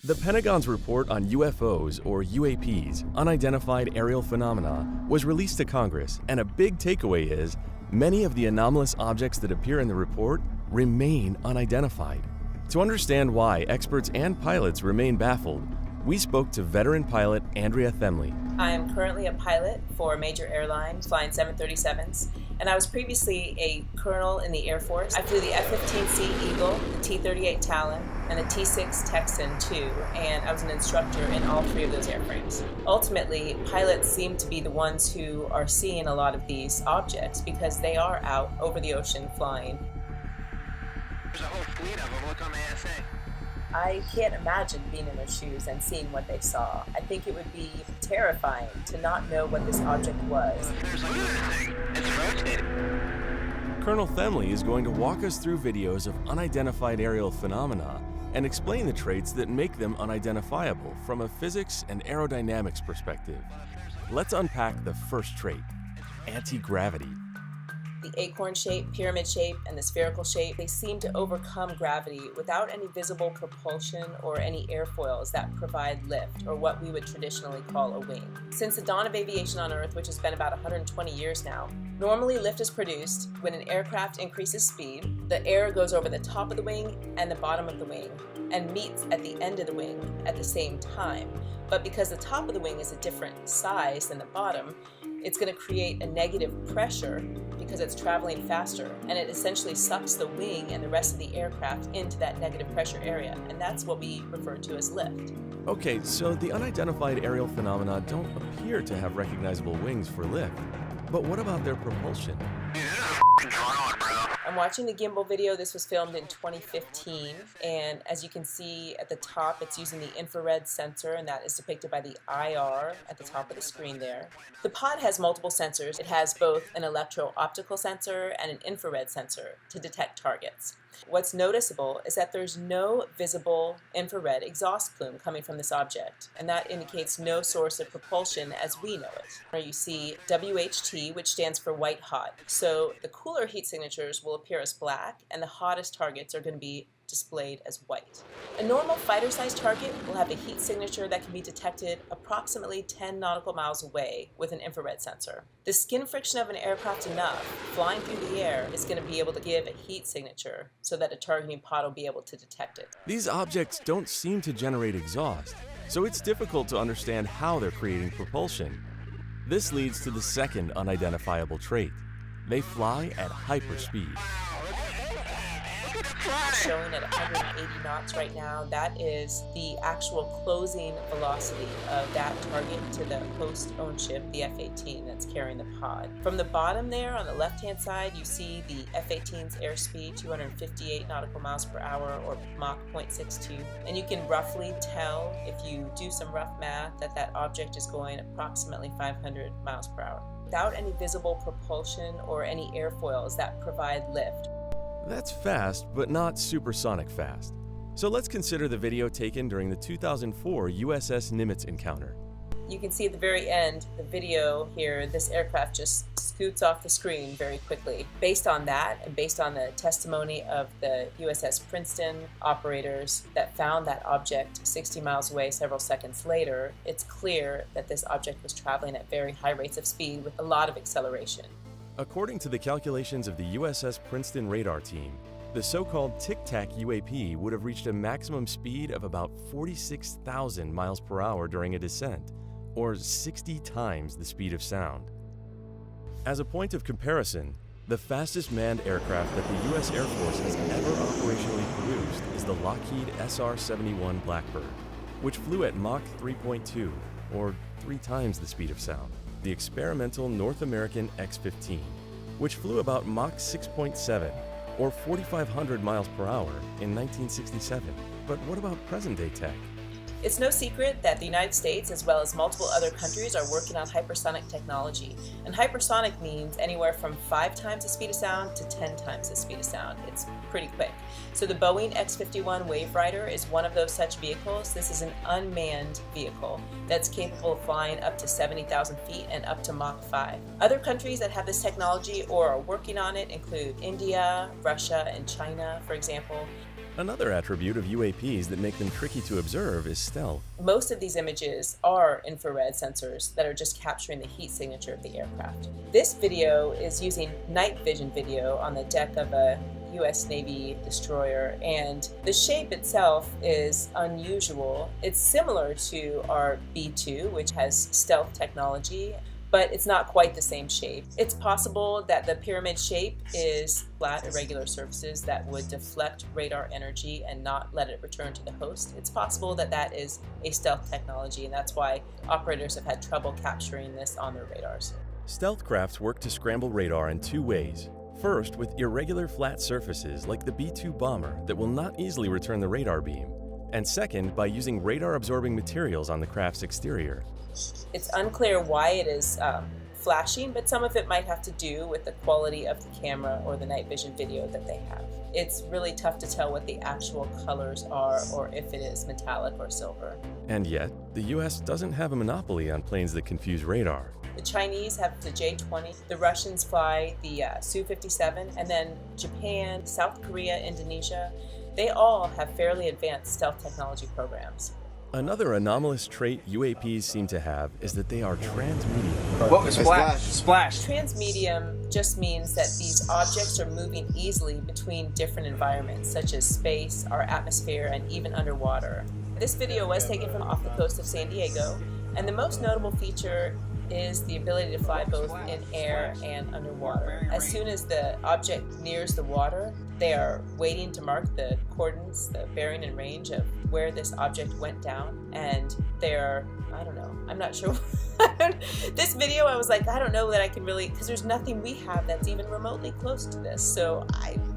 The Pentagon's report on UFOs, or UAPs, unidentified aerial phenomena, was released to Congress, and a big takeaway is many of the anomalous objects that appear in the report remain unidentified. To understand why experts and pilots remain baffled, we spoke to veteran pilot Andrea Themley. I am currently a pilot for a major airline flying 737s, and I was previously a colonel in the Air Force. I flew the F-15C Eagle, the T-38 Talon, and the T-6 Texan too, and I was an instructor in all three of those airframes. Ultimately, pilots seem to be the ones who are seeing a lot of these objects because they are out over the ocean flying. There's a whole fleet of them. Look on the ASA. I can't imagine being in their shoes and seeing what they saw. I think it would be terrifying to not know what this object was. There's a thing. It's rotating. Colonel Themley is going to walk us through videos of unidentified aerial phenomena and explain the traits that make them unidentifiable from a physics and aerodynamics perspective. Let's unpack the first trait, anti-gravity. The acorn shape, pyramid shape, and the spherical shape, they seem to overcome gravity without any visible propulsion or any airfoils that provide lift, or what we would traditionally call a wing. Since the dawn of aviation on Earth, which has been about 120 years now, normally lift is produced when an aircraft increases speed. The air goes over the top of the wing and the bottom of the wing and meets at the end of the wing at the same time. But because the top of the wing is a different size than the bottom, it's going to create a negative pressure because it's traveling faster, and it essentially sucks the wing and the rest of the aircraft into that negative pressure area, and that's what we refer to as lift. Okay, so the unidentified aerial phenomena don't appear to have recognizable wings for lift. But what about their propulsion? I'm watching the gimbal video. This was filmed in 2015, and as you can see at the top, it's using the infrared sensor, and that is depicted by the IR at the top of the screen there. The pod has multiple sensors. It has both an electro-optical sensor and an infrared sensor to detect targets. What's noticeable is that there's no visible infrared exhaust plume coming from this object, and that indicates no source of propulsion as we know it. Where you see WHT, which stands for white hot. So the cooler heat signatures will appear as black, and the hottest targets are going to be displayed as white. A normal fighter-sized target will have a heat signature that can be detected approximately 10 nautical miles away with an infrared sensor. The skin friction of an aircraft enough flying through the air is going to be able to give a heat signature so that a targeting pod will be able to detect it. These objects don't seem to generate exhaust, so it's difficult to understand how they're creating propulsion. This leads to the second unidentifiable trait. They fly at hyperspeed. Showing at 180 knots right now. That is the actual closing velocity of that target to the host-owned ship, the F-18, that's carrying the pod. From the bottom there on the left-hand side, you see the F-18's airspeed, 258 nautical miles per hour, or Mach 0.62. And you can roughly tell, if you do some rough math, that that object is going approximately 500 miles per hour. Without any visible propulsion or any airfoils that provide lift. That's fast, but not supersonic fast. So let's consider the video taken during the 2004 USS Nimitz encounter. You can see at the very end, the video here, this aircraft just scoots off the screen very quickly. Based on that, and based on the testimony of the USS Princeton operators that found that object 60 miles away several seconds later, it's clear that this object was traveling at very high rates of speed with a lot of acceleration. According to the calculations of the USS Princeton radar team, the so-called Tic Tac UAP would have reached a maximum speed of about 46,000 miles per hour during a descent, or 60 times the speed of sound. As a point of comparison, the fastest manned aircraft that the U.S. Air Force has ever operationally produced is the Lockheed SR-71 Blackbird, which flew at Mach 3.2, or 3 times the speed of sound. The experimental North American X-15, which flew about Mach 6.7, or 4,500 miles per hour in 1967. But what about present-day tech? It's no secret that the United States, as well as multiple other countries, are working on hypersonic technology. And hypersonic means anywhere from 5 times the speed of sound to 10 times the speed of sound. It's pretty quick. So the Boeing X-51 Wave Rider is one of those such vehicles. This is an unmanned vehicle that's capable of flying up to 70,000 feet and up to Mach 5. Other countries that have this technology or are working on it include India, Russia, and China, for example. Another attribute of UAPs that make them tricky to observe is stealth. Most of these images are infrared sensors that are just capturing the heat signature of the aircraft. This video is using night vision video on the deck of a US Navy destroyer, and the shape itself is unusual. It's similar to our B-2, which has stealth technology, but it's not quite the same shape. It's possible that the pyramid shape is flat, irregular surfaces that would deflect radar energy and not let it return to the host. It's possible that that is a stealth technology, and that's why operators have had trouble capturing this on their radars. Stealth crafts work to scramble radar in two ways. First, with irregular flat surfaces like the B-2 bomber that will not easily return the radar beam. And second, by using radar-absorbing materials on the craft's exterior. It's unclear why it is flashing, but some of it might have to do with the quality of the camera or the night vision video that they have. It's really tough to tell what the actual colors are or if it is metallic or silver. And yet, the US doesn't have a monopoly on planes that confuse radar. The Chinese have the J-20, the Russians fly the Su-57, and then Japan, South Korea, Indonesia, they all have fairly advanced stealth technology programs. Another anomalous trait UAPs seem to have is that they are transmedium. Whoa, splash! Splash! Transmedium just means that these objects are moving easily between different environments, such as space, our atmosphere, and even underwater. This video was taken from off the coast of San Diego, and the most notable feature is the ability to fly both in air and underwater. As soon as the object nears the water, they are waiting to mark the coordinates, the bearing and range of where this object went down, and they're, I don't know, I'm not sure. This video, I was like, I don't know that I can really, because there's nothing we have that's even remotely close to this, so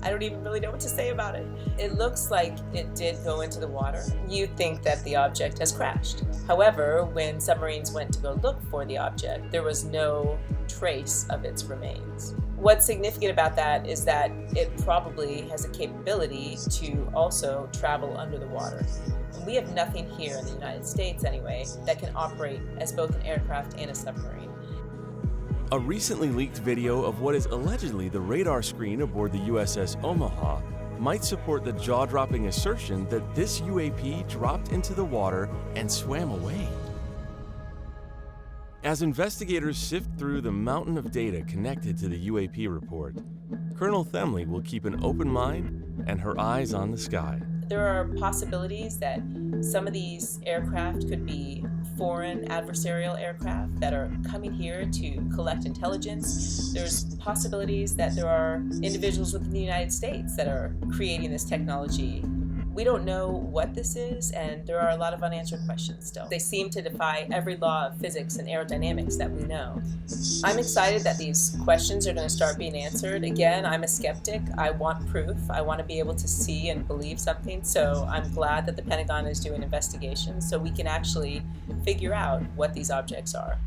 I don't even really know what to say about it. It looks like it did go into the water. You'd think that the object has crashed. However, when submarines went to go look for the object, there was no trace of its remains. What's significant about that is that it probably has a capability to also travel under the water. And we have nothing here in the United States, anyway, that can operate as both an aircraft and a submarine. A recently leaked video of what is allegedly the radar screen aboard the USS Omaha might support the jaw-dropping assertion that this UAP dropped into the water and swam away. As investigators sift through the mountain of data connected to the UAP report, Colonel Themley will keep an open mind and her eyes on the sky. There are possibilities that some of these aircraft could be foreign adversarial aircraft that are coming here to collect intelligence. There's possibilities that there are individuals within the United States that are creating this technology. We don't know what this is, and there are a lot of unanswered questions still. They seem to defy every law of physics and aerodynamics that we know. I'm excited that these questions are going to start being answered. Again, I'm a skeptic. I want proof. I want to be able to see and believe something, so I'm glad that the Pentagon is doing investigations so we can actually figure out what these objects are.